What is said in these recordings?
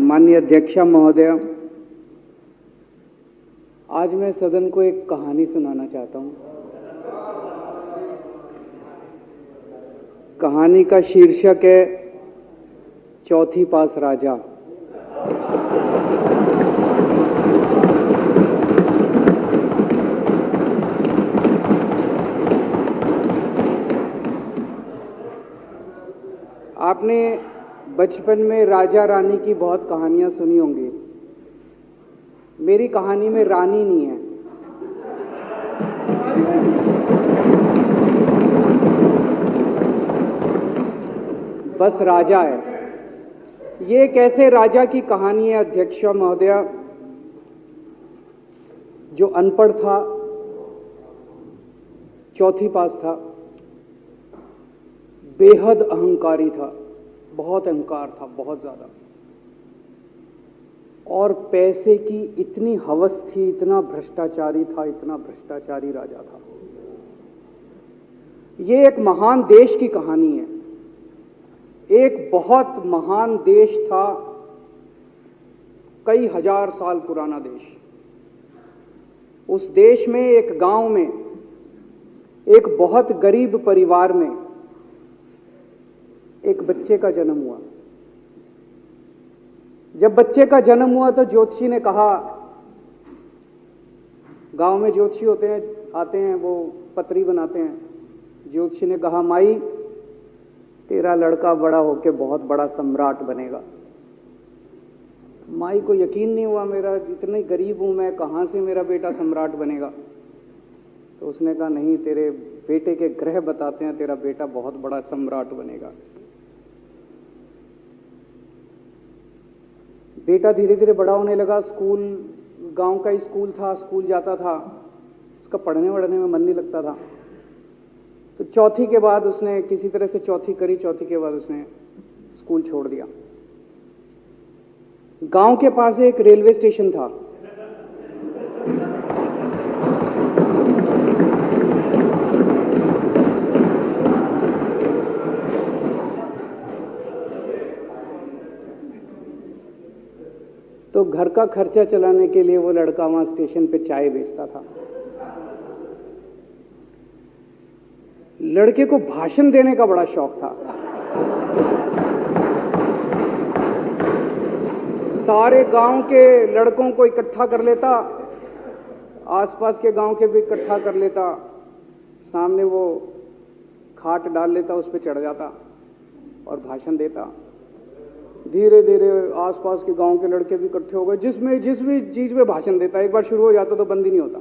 माननीय अध्यक्ष महोदय, आज मैं सदन को एक कहानी सुनाना चाहता हूं। कहानी का शीर्षक है चौथी पास राजा। आपने बचपन में राजा रानी की बहुत कहानियां सुनी होंगी। मेरी कहानी में रानी नहीं है, बस राजा है। ये कैसे राजा की कहानी है अध्यक्ष महोदय, जो अनपढ़ था, चौथी पास था, बेहद अहंकारी था, बहुत अहंकार था, बहुत ज्यादा, और पैसे की इतनी हवस थी, इतना भ्रष्टाचारी था, इतना भ्रष्टाचारी राजा था। ये एक महान देश की कहानी है। एक बहुत महान देश था, कई हजार साल पुराना देश। उस देश में एक गांव में एक बहुत गरीब परिवार में एक बच्चे का जन्म हुआ। जब बच्चे का जन्म हुआ तो ज्योतिषी ने कहा, गांव में ज्योतिषी होते हैं, आते हैं, वो पत्री बनाते हैं। ज्योतिषी ने कहा, माई तेरा लड़का बड़ा होके बहुत बड़ा सम्राट बनेगा। माई को यकीन नहीं हुआ, मेरा इतने गरीब हूं मैं, कहां से मेरा बेटा सम्राट बनेगा। तो उसने कहा, नहीं, तेरे बेटे के ग्रह बताते हैं तेरा बेटा बहुत बड़ा सम्राट बनेगा। बेटा धीरे धीरे बड़ा होने लगा। स्कूल, गांव का ही स्कूल था, स्कूल जाता था, उसका पढ़ने वढ़ने में मन नहीं लगता था। तो चौथी के बाद उसने किसी तरह से चौथी करी, चौथी के बाद उसने स्कूल छोड़ दिया। गांव के पास एक रेलवे स्टेशन था। तो घर का खर्चा चलाने के लिए वो लड़का वहां स्टेशन पे चाय बेचता था। लड़के को भाषण देने का बड़ा शौक था। सारे गांव के लड़कों को इकट्ठा कर लेता, आसपास के गांव के भी इकट्ठा कर लेता, सामने वो खाट डाल लेता, उस पर चढ़ जाता और भाषण देता। धीरे धीरे आसपास के गांव के लड़के भी इकट्ठे हो गए। जिस भी चीज में भाषण देता, एक बार शुरू हो जाता तो बंद ही नहीं होता।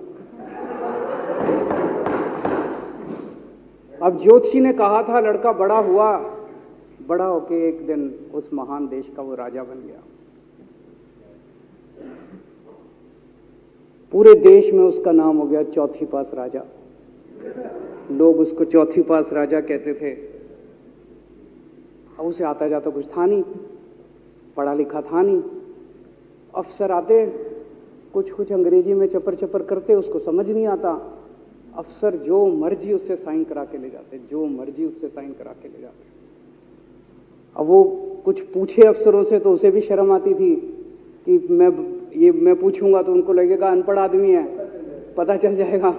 अब ज्योतिषी ने कहा था, लड़का बड़ा हुआ, बड़ा होके एक दिन उस महान देश का वो राजा बन गया। पूरे देश में उसका नाम हो गया चौथी पास राजा। लोग उसको चौथी पास राजा कहते थे। अब उसे आता जाता कुछ था नहीं, पढ़ा लिखा था नहीं। अफसर आते, कुछ अंग्रेजी में चपर चपर करते, उसको समझ नहीं आता। अफसर जो मर्जी उससे साइन करा के ले जाते, जो मर्जी उससे साइन करा के ले जाते। अब वो कुछ पूछे अफसरों से तो उसे भी शर्म आती थी कि मैं पूछूंगा तो उनको लगेगा अनपढ़ आदमी है, पता चल जाएगा।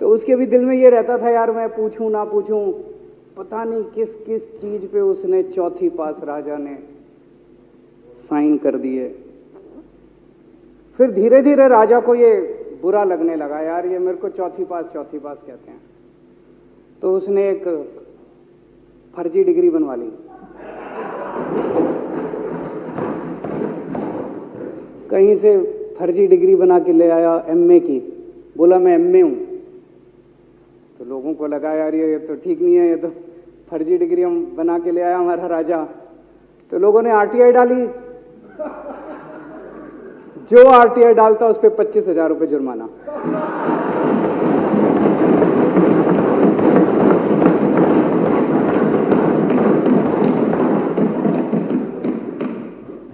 तो उसके भी दिल में ये रहता था, यार मैं पूछूं ना पूछूं। पता नहीं किस किस चीज पे उसने चौथी पास राजा ने साइन कर दिए। फिर धीरे धीरे राजा को ये बुरा लगने लगा, यार ये मेरे को चौथी पास कहते हैं। तो उसने एक फर्जी डिग्री बनवा ली। कहीं से फर्जी डिग्री बना के ले आया, एमए की। बोला मैं एमए हूं। तो लोगों को लगा, यार ये तो ठीक नहीं है, ये तो फर्जी डिग्री हम बना के ले आया हमारा राजा। तो लोगों ने आरटीआई डाली। जो आरटीआई डालता उस पर 25,000 रुपये जुर्माना।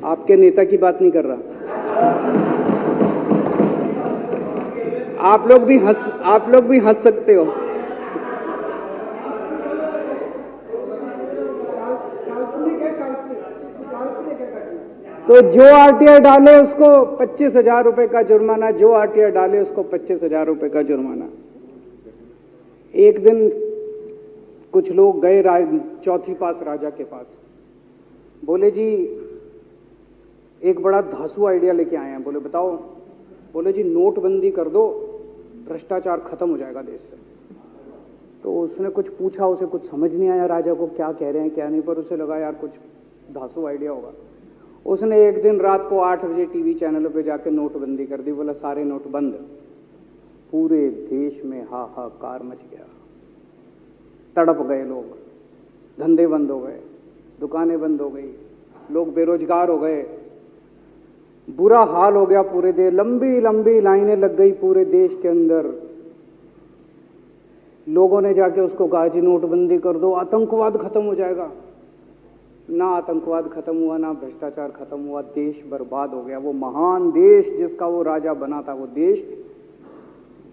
आपके नेता की बात नहीं कर रहा। आप लोग भी हंस सकते हो। काल्पनिक है, तो जो आरटीआई डाले उसको 25,000 रुपए का जुर्माना, जो आरटीआई डाले उसको 25,000 रुपए का जुर्माना। एक दिन कुछ लोग गए चौथी पास राजा के पास, बोले जी एक बड़ा धांसू आइडिया लेके आए हैं। बोले बताओ। बोले जी नोटबंदी कर दो, भ्रष्टाचार खत्म हो जाएगा देश से। तो उसने कुछ पूछा, उसे कुछ समझ नहीं आया राजा को क्या कह रहे हैं क्या नहीं, पर उसे लगा यार कुछ धांसू आइडिया होगा। उसने एक दिन रात को 8 बजे टीवी चैनलों पे जाके नोटबंदी कर दी। बोला सारे नोट बंद। पूरे देश में हाहाकार मच गया, तड़प गए लोग, धंधे बंद हो गए, दुकानें बंद हो गई, लोग बेरोजगार हो गए, बुरा हाल हो गया पूरे देश। लंबी लंबी लाइनें लग गई पूरे देश के अंदर। लोगों ने जाके उसको कहा जी नोटबंदी कर दो, आतंकवाद खत्म हो जाएगा। ना आतंकवाद खत्म हुआ, ना भ्रष्टाचार खत्म हुआ, देश बर्बाद हो गया। वो महान देश जिसका वो राजा बना था, वो देश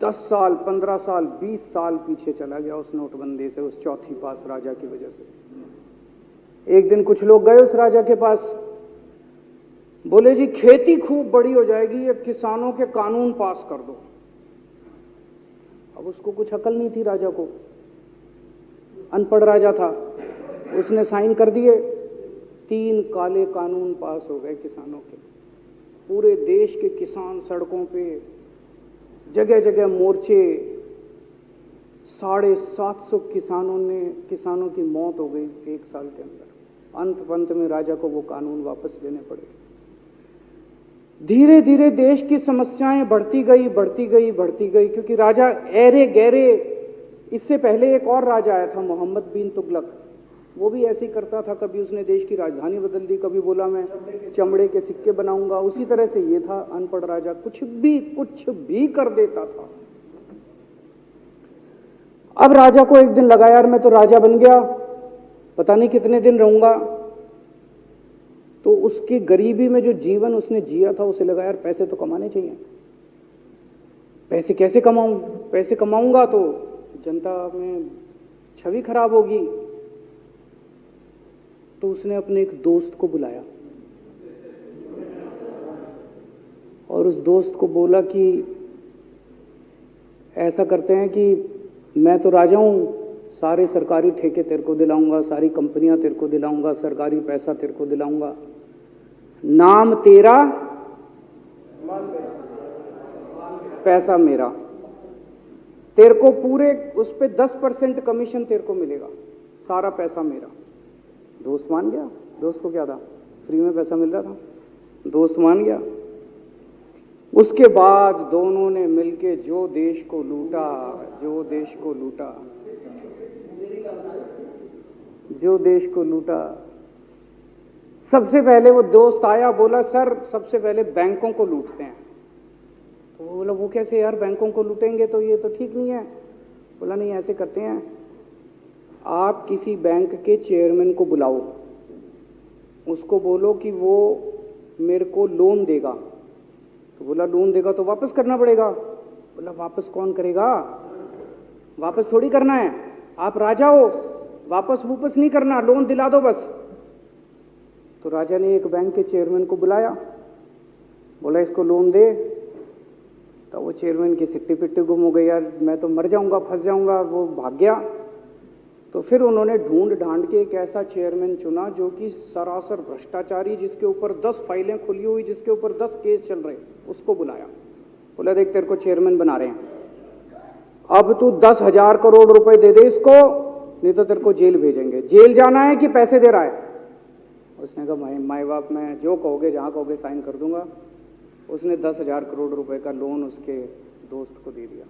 10 साल 15 साल 20 साल पीछे चला गया उस नोटबंदी से, उस चौथी पास राजा की वजह से। एक दिन कुछ लोग गए उस राजा के पास, बोले जी खेती खूब बड़ी हो जाएगी, ये किसानों के कानून पास कर दो। अब उसको कुछ अकल नहीं थी राजा को, अनपढ़ राजा था। उसने साइन कर दिए, 3 काले कानून पास हो गए किसानों के। पूरे देश के किसान सड़कों पे, जगह जगह मोर्चे, 750 किसानों की मौत हो गई 1 साल के अंदर। अंत में राजा को वो कानून वापस लेने पड़े। धीरे धीरे देश की समस्याएं बढ़ती गई, क्योंकि राजा ऐरे गहरे। इससे पहले एक और राजा आया था, मोहम्मद बिन तुगलक, वो भी ऐसे ही करता था। कभी उसने देश की राजधानी बदल दी, कभी बोला मैं चमड़े के सिक्के बनाऊंगा। उसी तरह से ये था अनपढ़ राजा, कुछ भी कर देता था। अब राजा को एक दिन लगा यार मैं तो राजा बन गया, पता नहीं कितने दिन रहूंगा। तो उसकी गरीबी में जो जीवन उसने जिया था, उसे लगा यार पैसे तो कमाने चाहिए। पैसे कैसे कमाऊं? पैसे कमाऊंगा तो जनता में छवि खराब होगी। तो उसने अपने एक दोस्त को बुलाया और उस दोस्त को बोला कि ऐसा करते हैं कि मैं तो राजा हूं, सारे सरकारी ठेके तेरे को दिलाऊंगा, सारी कंपनियां तेरे को दिलाऊंगा, सरकारी पैसा तेरे को दिलाऊंगा, नाम तेरा पैसा मेरा। तेरे को पूरे उस पे 10% कमीशन तेरे को मिलेगा, सारा पैसा मेरा। दोस्त मान गया। दोस्त को क्या था, फ्री में पैसा मिल रहा था, दोस्त मान गया। उसके बाद दोनों ने मिलके जो देश को लूटा। सबसे पहले वो दोस्त आया, बोला सर सबसे पहले बैंकों को लूटते हैं। तो वो बोला वो कैसे यार, बैंकों को लूटेंगे तो ये तो ठीक नहीं है। बोला नहीं ऐसे करते हैं, आप किसी बैंक के चेयरमैन को बुलाओ, उसको बोलो कि वो मेरे को लोन देगा। तो बोला लोन देगा तो वापस करना पड़ेगा। बोला वापस कौन करेगा, वापस थोड़ी करना है, आप राजा हो, वापस नहीं करना, लोन दिला दो बस। तो राजा ने एक बैंक के चेयरमैन को बुलाया, बोला इसको लोन दे। तो वो चेयरमैन की सिट्टी पिट्टी गुम हो गई, यार मैं तो मर जाऊंगा, फंस जाऊंगा, वो भाग गया। तो फिर उन्होंने ढूंढ ढांड के एक ऐसा चेयरमैन चुना जो कि सरासर भ्रष्टाचारी, जिसके ऊपर 10 फाइलें खुली हुई, जिसके ऊपर 10 केस चल रहे, उसको बुलाया। बोला देख तेरे को चेयरमैन बना रहे हैं, अब तू 10,000 करोड़ रुपए दे दे इसको, नहीं तो तेरे को जेल भेजेंगे। जेल जाना है कि पैसे दे रहा है? उसने कहा माई बाप मैं जो कहोगे जहां कहोगे साइन कर दूंगा। उसने 10,000 करोड़ रुपए का लोन उसके दोस्त को दे दिया।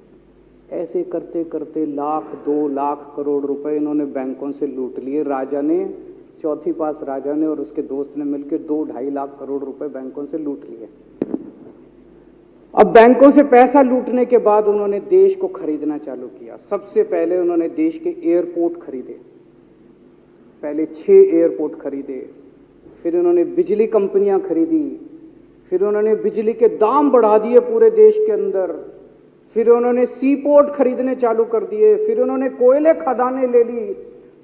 ऐसे करते करते 1,00,000 2,00,000 करोड़ रुपए इन्होंने बैंकों से लूट लिए। राजा ने, चौथी पास राजा ने और उसके दोस्त ने मिलकर 2-2.5 लाख करोड़ रुपए बैंकों से लूट लिए। अब बैंकों से पैसा लूटने के बाद उन्होंने देश को खरीदना चालू किया। सबसे पहले उन्होंने देश के एयरपोर्ट खरीदे, पहले 6 एयरपोर्ट खरीदे, फिर उन्होंने बिजली कंपनियां खरीदी, फिर उन्होंने बिजली के दाम बढ़ा दिए पूरे देश के अंदर, फिर उन्होंने सी पोर्ट खरीदने चालू कर दिए, फिर उन्होंने कोयले खदानें ले ली,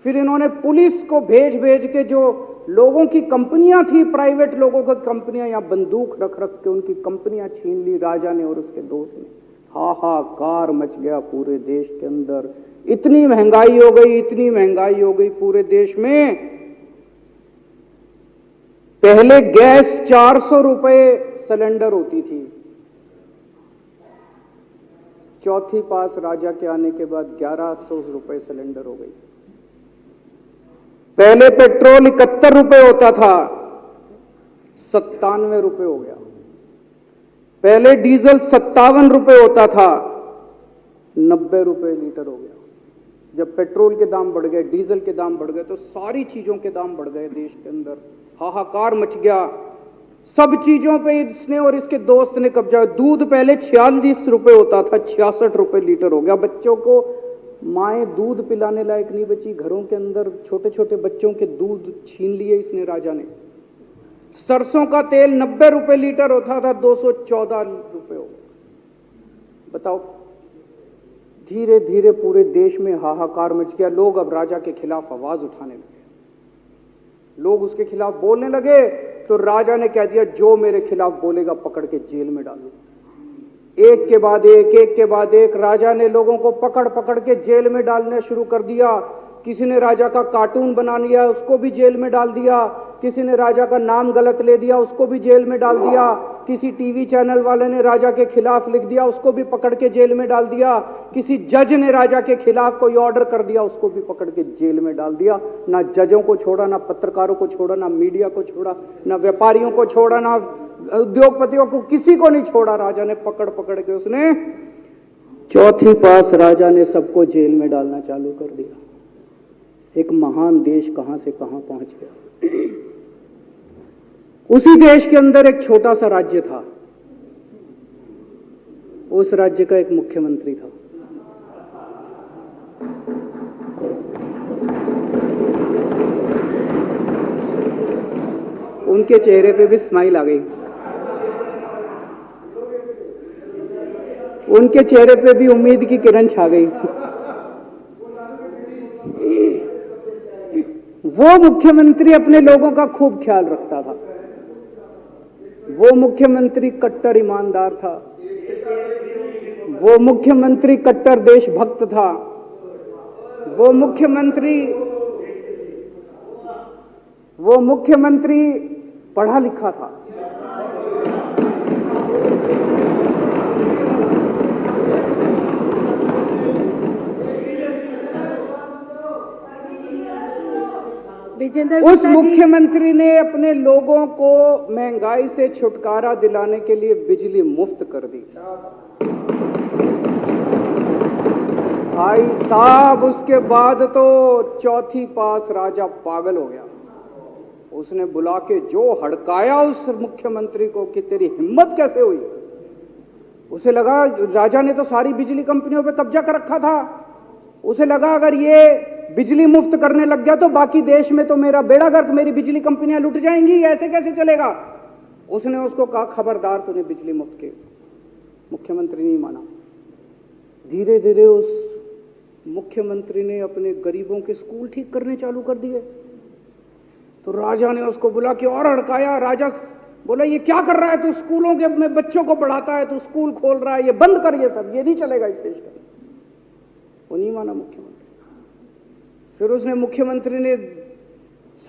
फिर इन्होंने पुलिस को भेज भेज के जो लोगों की कंपनियां थी, प्राइवेट लोगों की कंपनियां, यहां बंदूक रख रख के उनकी कंपनियां छीन ली राजा ने और उसके दोस्त ने। हाहाकार मच गया पूरे देश के अंदर। इतनी महंगाई हो गई, इतनी महंगाई हो गई पूरे देश में। पहले गैस 400 रुपए सिलेंडर होती थी, चौथी पास राजा के आने के बाद 1100 रुपए सिलेंडर हो गई। पहले पेट्रोल 71 रुपए होता था, 97 रुपए हो गया। पहले डीजल 57 रुपए होता था, 90 रुपए लीटर हो गया। जब पेट्रोल के दाम बढ़ गए, डीजल के दाम बढ़ गए, तो सारी चीजों के दाम बढ़ गए देश के अंदर। हाहाकार मच गया। सब चीजों पे इसने और इसके दोस्त ने कब्जा। दूध पहले 46 रुपए होता था, 66 रुपए लीटर हो गया। बच्चों को माएँ दूध पिलाने लायक नहीं बची, घरों के अंदर छोटे छोटे बच्चों के दूध छीन लिए इसने राजा ने। सरसों का तेल 90 रुपए लीटर होता था, 214 रुपए हो गया। बताओ, धीरे धीरे पूरे देश में हाहाकार मच गया। लोग अब राजा के खिलाफ आवाज उठाने लगे, लोग उसके खिलाफ बोलने लगे। तो राजा ने कह दिया, जो मेरे खिलाफ बोलेगा पकड़ के जेल में डालो। एक के बाद एक राजा ने लोगों को पकड़ पकड़ के जेल में डालना शुरू कर दिया। किसी ने राजा का कार्टून बना लिया, उसको भी जेल में डाल दिया। किसी ने राजा का नाम गलत ले दिया, उसको भी जेल में डाल दिया। किसी टीवी चैनल वाले ने राजा के खिलाफ लिख दिया, उसको भी पकड़ के जेल में डाल दिया। किसी जज ने राजा के खिलाफ कोई ऑर्डर कर दिया, उसको भी पकड़ के जेल में डाल दिया। ना जजों को छोड़ा, ना पत्रकारों को छोड़ा, ना मीडिया को छोड़ा, ना व्यापारियों को छोड़ा, ना उद्योगपतियों को, किसी को नहीं छोड़ा। राजा ने पकड़ पकड़ के उसने चौथी पास राजा ने सबको जेल में डालना चालू कर दिया। एक महान देश कहां से कहां पहुंच गया। उसी देश के अंदर एक छोटा सा राज्य था, उस राज्य का एक मुख्यमंत्री था। उनके चेहरे पे भी स्माइल आ गई, उनके चेहरे पे भी उम्मीद की किरण छा गई। वो मुख्यमंत्री अपने लोगों का खूब ख्याल रखता था। वो मुख्यमंत्री कट्टर ईमानदार था। वो मुख्यमंत्री कट्टर देशभक्त था। वो मुख्यमंत्री पढ़ा लिखा था। उस मुख्यमंत्री ने अपने लोगों को महंगाई से छुटकारा दिलाने के लिए बिजली मुफ्त कर दी। भाई साहब, उसके बाद तो चौथी पास राजा पागल हो गया। उसने बुला के जो हड़काया उस मुख्यमंत्री को कि तेरी हिम्मत कैसे हुई। उसे लगा राजा ने तो सारी बिजली कंपनियों पे कब्जा कर रखा था। उसे लगा अगर ये बिजली मुफ्त करने लग गया तो बाकी देश में तो मेरा बेड़ा गर्क, मेरी बिजली कंपनियां लुट जाएंगी, ऐसे कैसे चलेगा। उसने उसको कहा, खबरदार, तूने बिजली मुफ्त की। मुख्यमंत्री नहीं माना। धीरे धीरे उस मुख्यमंत्री ने अपने गरीबों के स्कूल ठीक करने चालू कर दिए। तो राजा ने उसको बुला के और हड़काया। राजा बोला, ये क्या कर रहा है तू, स्कूलों के में बच्चों को पढ़ाता है, तू स्कूल खोल रहा है, ये बंद कर, ये सब, ये नहीं चलेगा इस देश का। वो नहीं माना मुख्यमंत्री। फिर उसने मुख्यमंत्री ने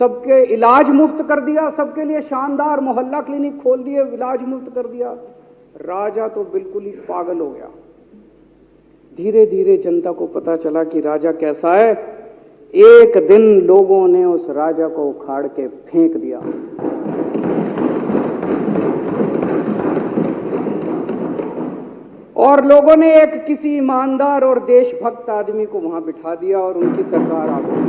सबके इलाज मुफ्त कर दिया, सबके लिए शानदार मोहल्ला क्लिनिक खोल दिए, इलाज मुफ्त कर दिया। राजा तो बिल्कुल ही पागल हो गया। धीरे धीरे जनता को पता चला कि राजा कैसा है। एक दिन लोगों ने उस राजा को उखाड़ के फेंक दिया। और लोगों ने एक किसी ईमानदार और देशभक्त आदमी को वहां बिठा दिया और उनकी सरकार आ गई।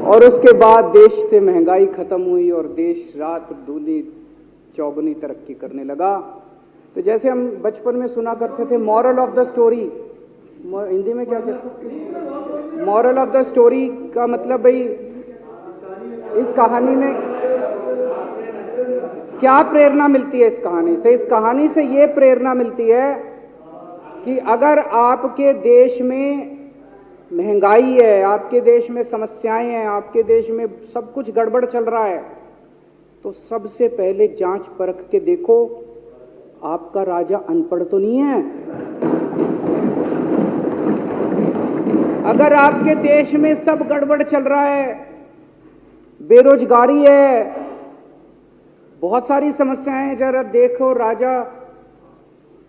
और उसके बाद देश से महंगाई खत्म हुई और देश रात दूनी चौगुनी तरक्की करने लगा। तो जैसे हम बचपन में सुना करते थे, moral of the story, Hindi में क्या कहते, मॉरल ऑफ द स्टोरी का मतलब भाई इस कहानी में क्या प्रेरणा मिलती है। इस कहानी से, इस कहानी से ये प्रेरणा मिलती है कि अगर आपके देश में महंगाई है, आपके देश में समस्याएं हैं, आपके देश में सब कुछ गड़बड़ चल रहा है, तो सबसे पहले जांच परख के देखो आपका राजा अनपढ़ तो नहीं है। अगर आपके देश में सब गड़बड़ चल रहा है, बेरोजगारी है, बहुत सारी समस्याएं हैं, जरा देखो राजा,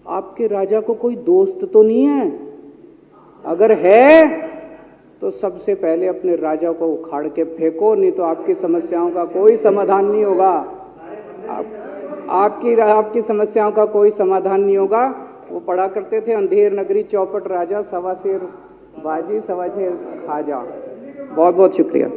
आपके राजा को कोई दोस्त तो नहीं है? अगर है तो सबसे पहले अपने राजा को उखाड़ के फेंको, नहीं तो आपकी समस्याओं का कोई समाधान नहीं होगा। आपकी समस्याओं का कोई समाधान नहीं होगा। वो पढ़ा करते थे, अंधेर नगरी चौपट राजा, सवा शेर बाजी सवा शेर खाजा। बहुत बहुत शुक्रिया।